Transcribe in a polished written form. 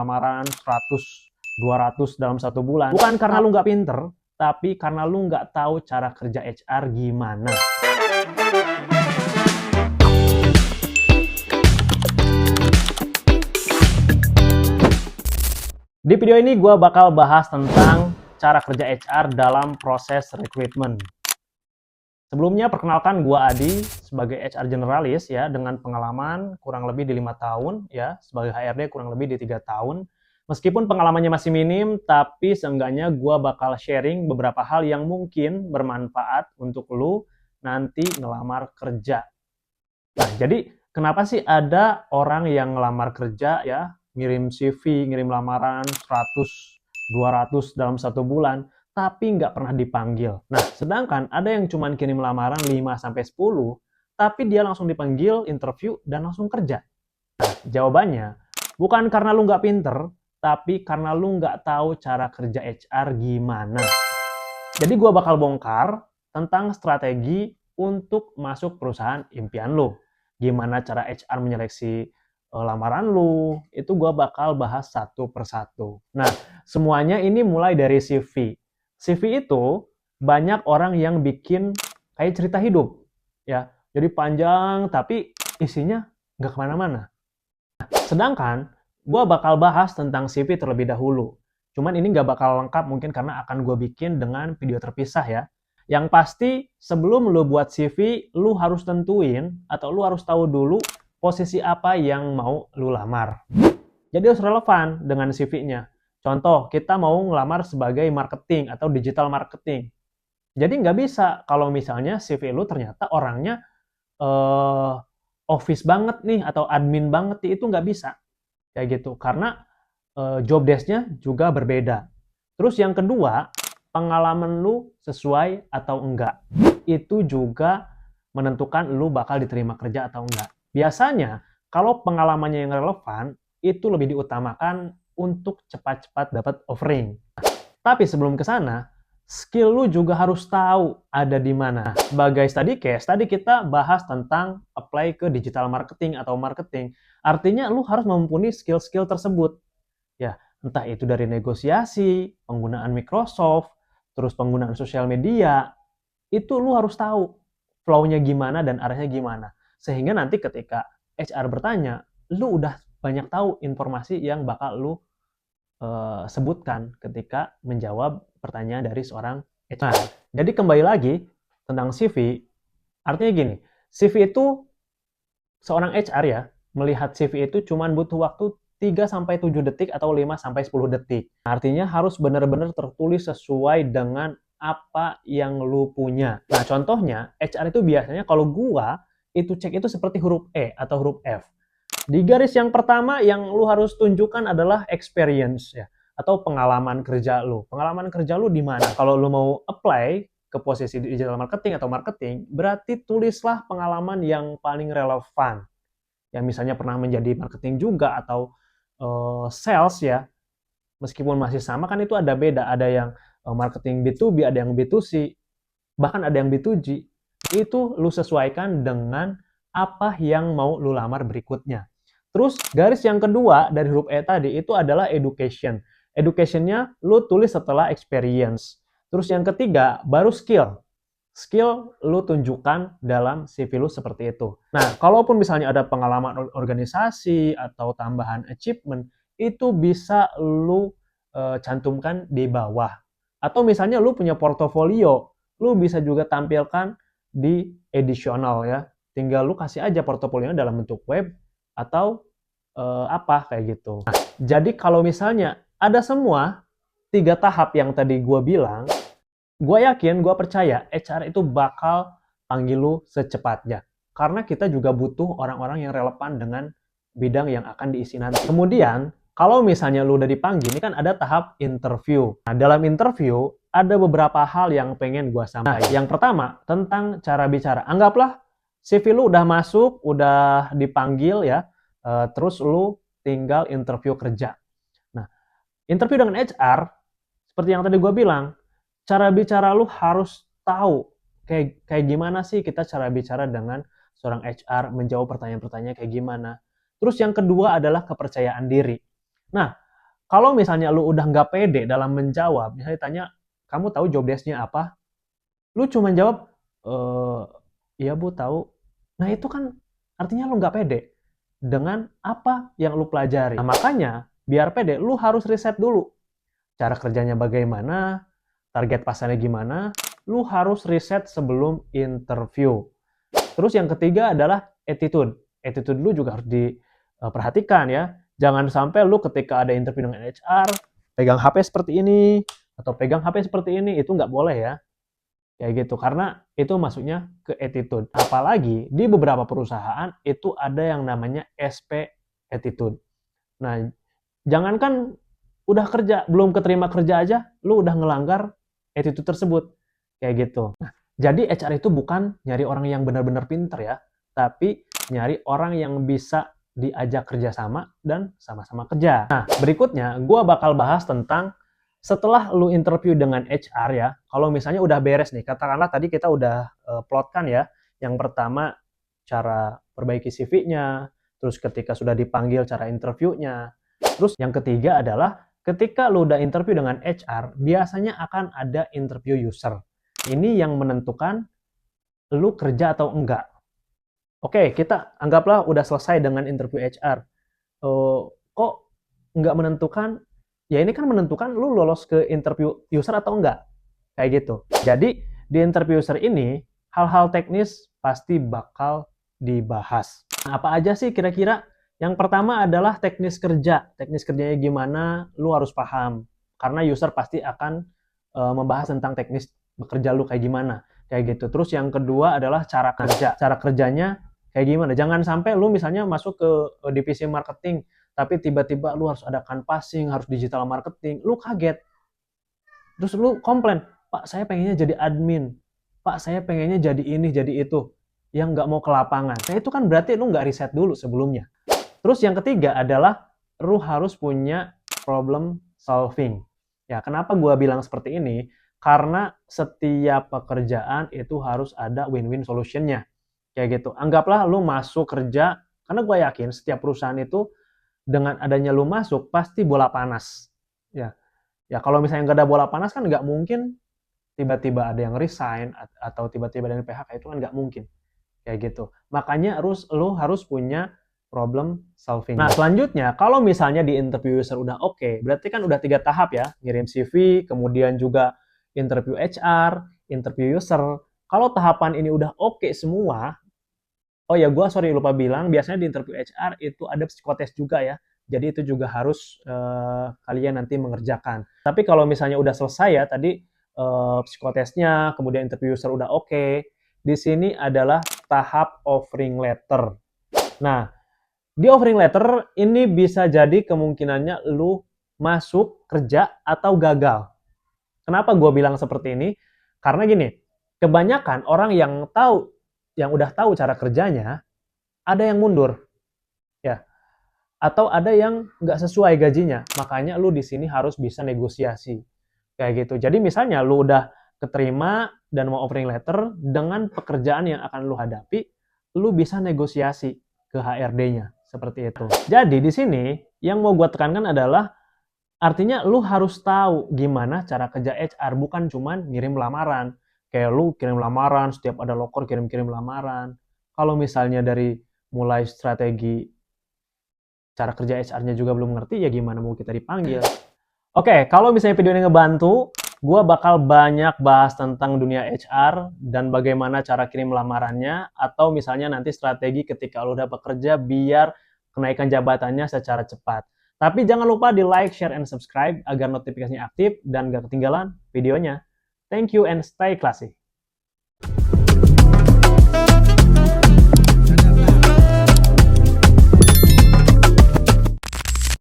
lamaran 100, 200 dalam 1 bulan. Bukan karena lu nggak pinter, tapi karena lu nggak tahu cara kerja HR gimana. Di video ini gue bakal bahas tentang cara kerja HR dalam proses rekrutmen. Sebelumnya perkenalkan gue Adi sebagai HR generalis ya, dengan pengalaman kurang lebih di 5 tahun ya, sebagai HRD kurang lebih di 3 tahun. Meskipun pengalamannya masih minim, tapi seenggaknya gue bakal sharing beberapa hal yang mungkin bermanfaat untuk lu nanti ngelamar kerja. Nah, jadi kenapa sih ada orang yang ngelamar kerja ya, ngirim CV, ngirim lamaran 100, 200 dalam 1 bulan, tapi nggak pernah dipanggil. Nah, sedangkan ada yang cuma kirim lamaran 5-10, tapi dia langsung dipanggil interview dan langsung kerja. Nah, jawabannya, bukan karena lu nggak pinter, tapi karena lu nggak tahu cara kerja HR gimana. Jadi gua bakal bongkar tentang strategi untuk masuk perusahaan impian lu. Gimana cara HR menyeleksi lamaran lu, itu gua bakal bahas satu persatu. Nah, semuanya ini mulai dari CV. CV itu banyak orang yang bikin kayak cerita hidup, ya. Jadi panjang tapi isinya nggak kemana-mana. Sedangkan gue bakal bahas tentang CV terlebih dahulu. Cuman ini nggak bakal lengkap mungkin karena akan gue bikin dengan video terpisah ya. Yang pasti sebelum lu buat CV, lu harus tentuin atau lu harus tahu dulu posisi apa yang mau lu lamar. Jadi harus relevan dengan CV-nya. Contoh, kita mau ngelamar sebagai marketing atau digital marketing. Jadi nggak bisa kalau misalnya CV lu ternyata orangnya office banget nih atau admin banget nih, itu nggak bisa. Kayak gitu, karena job desk-nya juga berbeda. Terus yang kedua, pengalaman lu sesuai atau enggak. Itu juga menentukan lu bakal diterima kerja atau enggak. Biasanya, kalau pengalamannya yang relevan, itu lebih diutamakan untuk cepat-cepat dapat offering. Tapi sebelum ke sana, skill lu juga harus tahu ada di mana. Sebagai study case, tadi kita bahas tentang apply ke digital marketing atau marketing. Artinya lu harus mempunyai skill-skill tersebut. Ya, entah itu dari negosiasi, penggunaan Microsoft, terus penggunaan sosial media, itu lu harus tahu flow-nya gimana dan arahnya gimana. Sehingga nanti ketika HR bertanya, lu udah banyak tahu informasi yang bakal lu sebutkan ketika menjawab pertanyaan dari seorang HR. Nah, jadi kembali lagi tentang CV, artinya gini, CV itu seorang HR ya, melihat CV itu cuma butuh waktu 3-7 detik atau 5-10 detik. Artinya harus benar-benar tertulis sesuai dengan apa yang lu punya. Nah, contohnya HR itu biasanya kalau gua itu cek itu seperti huruf E atau huruf F. Di garis yang pertama yang lu harus tunjukkan adalah experience ya, atau pengalaman kerja lu. Pengalaman kerja lu di mana? Kalau lu mau apply ke posisi digital marketing atau marketing, berarti tulislah pengalaman yang paling relevan. Yang misalnya pernah menjadi marketing juga atau sales ya. Meskipun masih sama kan itu ada beda, ada yang marketing B2B, ada yang B2C, bahkan ada yang B2G. Itu lu sesuaikan dengan apa yang mau lu lamar berikutnya. Terus garis yang kedua dari huruf E tadi itu adalah education. Education-nya lu tulis setelah experience. Terus yang ketiga baru skill. Skill lu tunjukkan dalam CV lu seperti itu. Nah, kalaupun misalnya ada pengalaman organisasi atau tambahan achievement, itu bisa lu cantumkan di bawah. Atau misalnya lu punya portofolio, lu bisa juga tampilkan di additional ya. Tinggal lu kasih aja portofolionya dalam bentuk web atau apa kayak gitu. Nah, jadi kalau misalnya ada semua 3 tahap yang tadi gue bilang, gue yakin, gue percaya HR itu bakal panggil lu secepatnya. Karena kita juga butuh orang-orang yang relevan dengan bidang yang akan diisi nanti. Kemudian, kalau misalnya lu udah dipanggil, ini kan ada tahap interview. Nah, dalam interview, ada beberapa hal yang pengen gue sampaikan. Nah, yang pertama, tentang cara bicara. Anggaplah CV lu udah masuk, udah dipanggil ya, terus lu tinggal interview kerja. Nah, interview dengan HR, seperti yang tadi gue bilang, cara bicara lu harus tahu kayak gimana sih kita cara bicara dengan seorang HR, menjawab pertanyaan-pertanyaan kayak gimana. Terus yang kedua adalah kepercayaan diri. Nah, Kalau misalnya lu udah nggak pede dalam menjawab, misalnya tanya, kamu tahu job desk-nya apa? Lu cuma jawab, eh iya bu tahu. Nah itu kan artinya lu nggak pede dengan apa yang lu pelajari. Nah makanya biar pede, lu harus riset dulu. Cara kerjanya bagaimana, target pasarnya gimana, lu harus riset sebelum interview. Terus yang ketiga adalah attitude. Attitude lu juga harus diperhatikan ya. Jangan sampai lu ketika ada interview dengan HR, pegang HP seperti ini, atau pegang HP seperti ini, itu nggak boleh ya. Kayak gitu, karena itu masuknya ke attitude. Apalagi di beberapa perusahaan itu ada yang namanya SP attitude. Nah, jangankan udah kerja, belum keterima kerja aja, lu udah ngelanggar attitude tersebut. Kayak gitu. Nah, jadi HR itu bukan nyari orang yang benar-benar pinter ya, tapi nyari orang yang bisa diajak kerjasama dan sama-sama kerja. Nah, berikutnya gue bakal bahas tentang setelah lu interview dengan HR ya, kalau misalnya udah beres nih, katakanlah tadi kita udah plotkan ya, yang pertama cara perbaiki CV-nya, terus ketika sudah dipanggil cara interviewnya, terus yang ketiga adalah ketika lu udah interview dengan HR, biasanya akan ada interview user. Ini yang menentukan lu kerja atau enggak. Oke, kita anggaplah udah selesai dengan interview HR. Kok nggak menentukan? Ya ini kan menentukan lu lolos ke interview user atau enggak. Kayak gitu. Jadi di interview user ini, hal-hal teknis pasti bakal dibahas. Nah, apa aja sih kira-kira? Yang pertama adalah teknis kerja. Teknis kerjanya gimana, lu harus paham. Karena user pasti akan membahas tentang teknis bekerja lu kayak gimana. Kayak gitu. Terus yang kedua adalah cara kerja. Cara kerjanya kayak gimana? Jangan sampai lu misalnya masuk ke divisi marketing, tapi tiba-tiba lu harus ada canvassing, harus digital marketing, lu kaget. Terus lu komplain, Pak saya pengennya jadi admin, Pak saya pengennya jadi ini, jadi itu, yang nggak mau ke lapangan. Nah itu kan berarti lu nggak riset dulu sebelumnya. Terus yang ketiga adalah lu harus punya problem solving. Ya kenapa gua bilang seperti ini? Karena setiap pekerjaan itu harus ada win-win solutionnya. Kayak gitu. Anggaplah lu masuk kerja, karena gue yakin setiap perusahaan itu dengan adanya lu masuk pasti bola panas. Ya, ya kalau misalnya nggak ada bola panas kan nggak mungkin tiba-tiba ada yang resign atau tiba-tiba ada yang PHK, itu kan nggak mungkin. Kayak gitu. Makanya lu harus punya problem solving. Nah selanjutnya kalau misalnya di interview user udah oke, berarti kan udah 3 tahap ya, ngirim CV, kemudian juga interview HR, interview user. Kalau tahapan ini udah oke semua, oh ya, gue sorry lupa bilang, biasanya di interview HR itu ada psikotes juga ya. Jadi itu juga harus kalian nanti mengerjakan. Tapi kalau misalnya udah selesai ya, tadi psikotesnya, kemudian interview user udah oke, di sini adalah tahap offering letter. Nah, di offering letter ini bisa jadi kemungkinannya lu masuk kerja atau gagal. Kenapa gue bilang seperti ini? Karena gini, kebanyakan orang yang udah tahu cara kerjanya, ada yang mundur, ya, atau ada yang nggak sesuai gajinya. Makanya lu di sini harus bisa negosiasi, kayak gitu. Jadi misalnya lu udah keterima dan mau offering letter dengan pekerjaan yang akan lu hadapi, lu bisa negosiasi ke HRD-nya seperti itu. Jadi di sini yang mau gue tekankan adalah artinya lu harus tahu gimana cara kerja HR, bukan cuman ngirim lamaran. Kayak lu kirim lamaran, setiap ada loker kirim-kirim lamaran. Kalau misalnya dari mulai strategi cara kerja HR-nya juga belum ngerti, ya gimana mau kita dipanggil. Oke, kalau misalnya video ini ngebantu, gue bakal banyak bahas tentang dunia HR dan bagaimana cara kirim lamarannya, atau misalnya nanti strategi ketika lu udah bekerja biar kenaikan jabatannya secara cepat. Tapi jangan lupa di like, share, and subscribe agar notifikasinya aktif dan gak ketinggalan videonya. Thank you and stay classy.